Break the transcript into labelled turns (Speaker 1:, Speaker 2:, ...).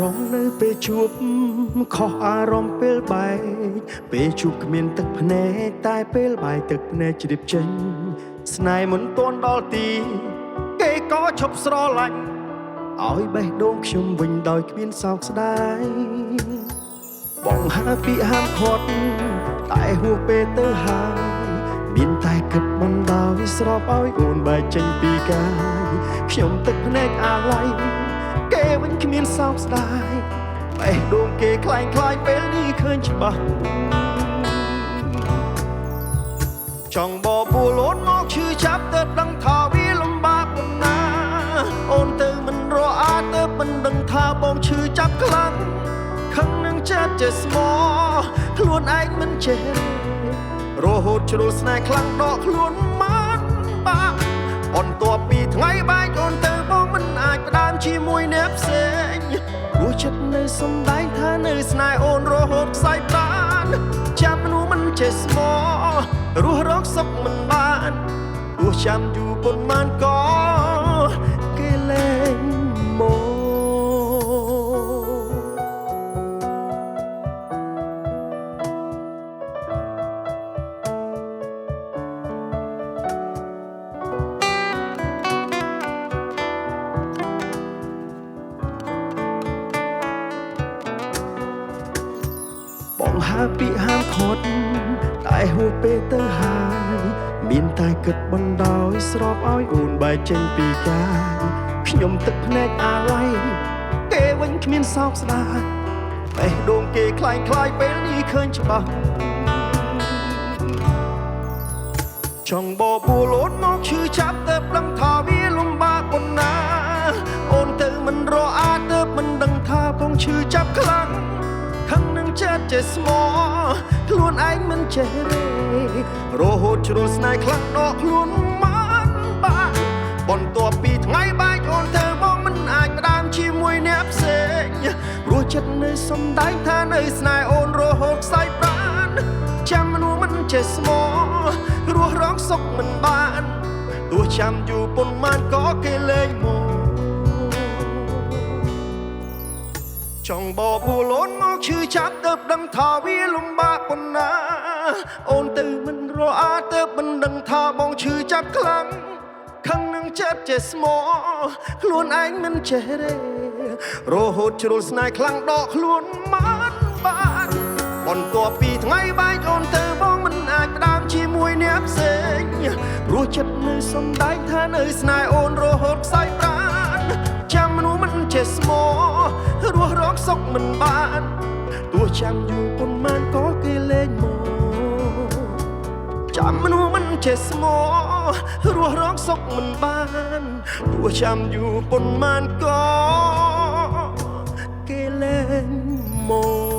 Speaker 1: រម្មណ៍នៅពេលជួបខុសអារម្មណ៍ពេលបែកពេលជួបគ្មានទឹកភ្នែកតែពេលបែកទឹកភ្នែកជ្រាបចេញស្នេហ៍មិនទាន់ដល់ទីគេក៏ឈប់ស្រឡាញ់ឲ្យបេះដូងខ្ញុំវិញដោយគ្មានសោកស្ដាយបងហាពីហាមឃាត់តែហួសពេលទៅហើយមានតែគិតបណ្ដោយស្របឲ្យអូនបែកចេញពីកាយខ្ញុំទឹកភ្នែកអាឡ័យគេវិញគ្មានសោកស្ដាយបេះដូងគេคล้ายពេលនេះឃើញច្បាស់ចង់បបួលអូនមកឈឺចាប់ទៅដឹងថាវាលំបាកប៉ុណ្ណាអូនទៅមិនរអាទៅមិនដឹងថាបងឈឺចាប់ខ្លាំងខឹងនឹងចិត្តចេះស្មោះខ្លួនឯងមិនចេះរហូតជ្រុលស្នេហ៍ខ្លាំងដកខ្លួនមិនបាក់បន្ទាប់ពីថ្ងៃបែកអូនទៅបងមិនអាចផ្ដើមជាមួយអ្នកផ្សេងព្រោះចិត្តនៅសំដែងថានៅស្នេហ៍អូនរហូតខ្សែបានចាំមនុស្សមិនចេះស្មោះរស់រកសុខមិនបានទោះចាំយូរប៉ុន្មានក៏គេលែងមកបងហាពីហាមឃាត់តែហួសពេលទៅហើយមានតែគិតបណ្ដោយស្របឲ្យអូនបែកចេញពីកាយខ្ញុំទឹកភ្នែកអាឡ័យគេវិញគ្មានសោកស្ដាយបេះដូងគេคล้ายពេលនេះឃើញច្បាស់ចង់បបួលអូនមកឈឺចាប់ទៅដឹងថាវាលំបាកប៉ុណ្ណាអូនទៅមិនរអាទៅមិនដឹងថាបងឈឺចាប់ខ្លាំងខឹងនឹងចិត្តចេះស្មោះខ្លួនឯងមិនចេះរហូតជ្រុលស្នេហ៍ខ្លាំងដកខ្លួនមិនបាក់បន្ទាប់ពីថ្ងៃបែកអូនទៅបងមិនអាចផ្ដើមជាមួយអ្នកផ្សេងព្រោះចិត្តនៅសំដែងថានៅស្នេហ៍អូនរហូតខ្សែប្រាណចាំមនុស្សមិនចេះស្មោះរស់រកសុខមិនបានទោះចាំយូរប៉ុន្មានក៏គេលែងមកចង់បបួលអូនមកឈឺចាប់ទៅដឹងថាវាលំបាកប៉ុណ្ណាអូនទៅមិនរអាទៅមិនដឹងថាបងឈឺចាប់ខ្លាំងខឹងនឹងចិត្តចេះស្មោះខ្លួនឯងមិនចេះរហូតជ្រុលស្នេហ៍ខ្លាំងដកខ្លួនមិនបានបន្ទាប់ពីថ្ងៃបែកអូនទៅបងមិនអាចផ្ដើមជាមួយអ្នកផ្សេងព្រោះចិត្តនៅសំដែងថានៅស្នេហ៍អូនរហូតខ្សែប្រាណចាំមនុស្សមិនចេះស្មោះរស់រកសុខមិនបានទោះចាំយូរប៉ុន្មានក៏គេលែងមកចាំមនុស្សមិនចេះស្មោះរស់រកសុខមិនបានទោះចាំយូរប៉ុន្មានក៏គេលែងមក